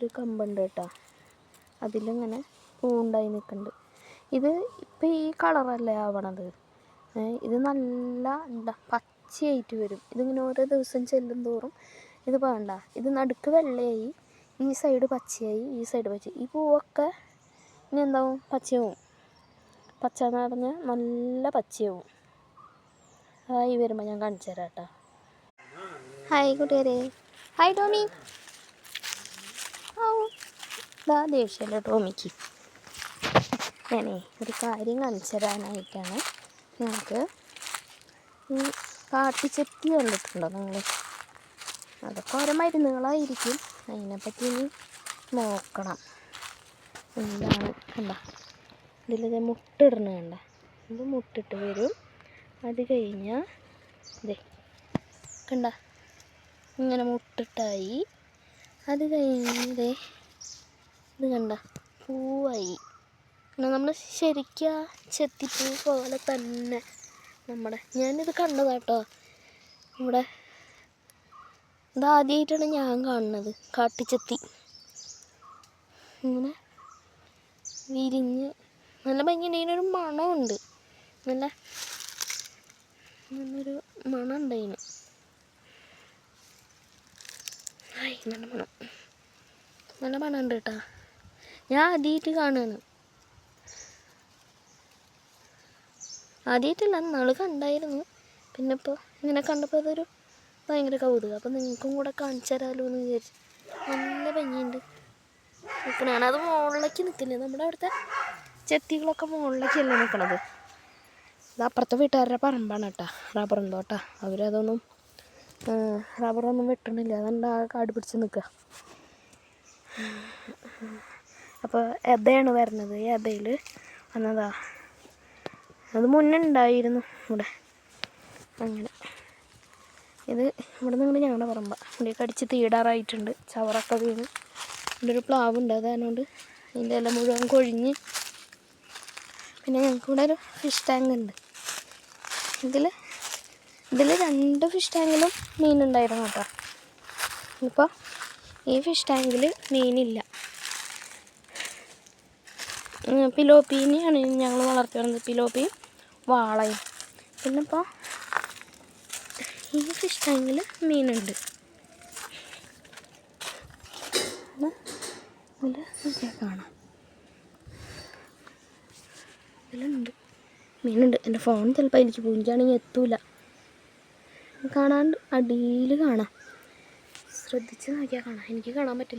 ഒരു കമ്പുണ്ട് കേട്ടോ, അതിലിങ്ങനെ പൂണ്ടായി നിൽക്കുന്നുണ്ട്. ഇത് ഇപ്പം ഈ കളറല്ലേ ആവണത്, ഇത് നല്ല എന്താ പച്ചയായിട്ട് വരും. ഇതിങ്ങനെ ഓരോ ദിവസം ചെല്ലും തോറും ഇത് വേണ്ട, ഇത് നടുക്ക് വെള്ളയായി, ഈ സൈഡ് പച്ചയായി, ഈ സൈഡ് പച്ച. ഈ പൂവൊക്കെ ഇനി എന്താവും, പച്ചയാവും. പച്ച എന്ന് പറഞ്ഞാൽ നല്ല പച്ചയാവും. ഹായ് വരുമ്പോൾ ഞാൻ കാണിച്ചു തരാം കേട്ടോ. ഹായ് കൂട്ടുകാരെ, ഹായ് ടോമി. ഇതാ ദേഷ്യമല്ല ടോമിക്ക്. ഞാനേ ഒരു കാര്യം കാണിച്ചു തരാനായിട്ടാണ്. ഞങ്ങൾക്ക് ഈ കാട്ടിച്ചെത്തി കണ്ടിട്ടുണ്ടോ നിങ്ങൾ? അതൊക്കെ ഓരോ മരുന്നുകളായിരിക്കും, അതിനെപ്പറ്റി ഇനി നോക്കണം. എന്താണ് കണ്ട, ഇതിൽ മുട്ടിടണ കണ്ട, ഇത് മുട്ടിട്ട് വരും. അത് കഴിഞ്ഞാൽ ഇതേ കണ്ട ഇങ്ങനെ മുട്ടിട്ടായി. അത് കഴിഞ്ഞതേ ഇത് കണ്ട പൂവായി. നമ്മൾ ശരിക്കും ചെത്തിപ്പൂ പോലെ തന്നെ ഞാനിത് കണ്ടതാട്ടോ ഇവിടെ. ഇതാദ്യമായിട്ടാണ് ഞാൻ കാണുന്നത് കാട്ടിച്ചെത്തി ഇങ്ങനെ വിരിഞ്ഞ് നല്ല ഭംഗിയുണ്ട്. ഇതിനൊരു മണമുണ്ട്, നല്ലൊരു മണമുണ്ട് അതിന്. നല്ല മണമുണ്ട് കേട്ടോ. ഞാൻ ആദ്യമായിട്ട് കാണുകയാണ്. ആദ്യമായിട്ടല്ല, നാളെ കണ്ടായിരുന്നു. പിന്നെ ഇപ്പോൾ ഇങ്ങനെ കണ്ടപ്പോൾ അതൊരു ഭയങ്കര കൗതുകം. അപ്പോൾ നിങ്ങൾക്കും കൂടെ കാണിച്ചു തരാമല്ലോ എന്ന് വിചാരിച്ചു. നല്ല ഭംഗിയുണ്ട് നിൽക്കണതാണ്. അത് മുകളിലേക്ക് നിൽക്കില്ലേ, നമ്മുടെ അവിടുത്തെ ചെത്തികളൊക്കെ മുകളിലേക്കല്ലേ നിൽക്കണത്. ഇത് അപ്പുറത്തെ വീട്ടുകാരുടെ പറമ്പാണ് കേട്ടോ, റബ്ബറും തോട്ടാ. അവരതൊന്നും റബ്ബറൊന്നും വെട്ടണില്ല, അതുകൊണ്ട് ആ കാട് പിടിച്ച് നിൽക്കുക. അപ്പോൾ എതയാണ് വരുന്നത്, ഈ എതയിൽ വന്നതാ. അത് മുന്നേ ഉണ്ടായിരുന്നു ഇവിടെ. അങ്ങനെ ഇത് ഇവിടെ നിന്ന് ഞങ്ങളുടെ പറമ്പ. ഇവിടെ കടിച്ച് തീടാറായിട്ടുണ്ട്, ചവറൊക്കെ വീണ്. ഇവിടെ ഒരു പ്ലാവുണ്ട്, അതുകൊണ്ട് അതിൻ്റെ ഇല മുഴുവൻ കൊഴിഞ്ഞ്. പിന്നെ ഞങ്ങൾക്കിവിടെ ഒരു ഫിഷ് ടാങ്ക് ഉണ്ട്. ഇതിൽ 2 ഫിഷ് ടാങ്കിലും മീനുണ്ടായിരുന്നു കേട്ടോ. ഇപ്പോൾ ഈ ഫിഷ് ടാങ്കിൽ മീനില്ല. പിലോപ്പീനെയാണ് ഞങ്ങൾ വളർത്തി വരുന്നത്, പിലോപ്പിയും വാളയും. പിന്നെ ഇപ്പോൾ ഈ ഫിഷ് ടാങ്കിൽ മീനുണ്ട്. കാണാം, ഇതിലുണ്ട് മീനുണ്ട്. എൻ്റെ ഫോൺ ചിലപ്പോൾ അതിലേക്ക് പോകും, എനിക്കാണെങ്കിൽ എത്തൂല. കാണാണ്ട് അടിയിൽ കാണാം, ശ്രദ്ധിച്ച് നോക്കിയാൽ കാണാം. എനിക്ക് കാണാൻ പറ്റില്ല.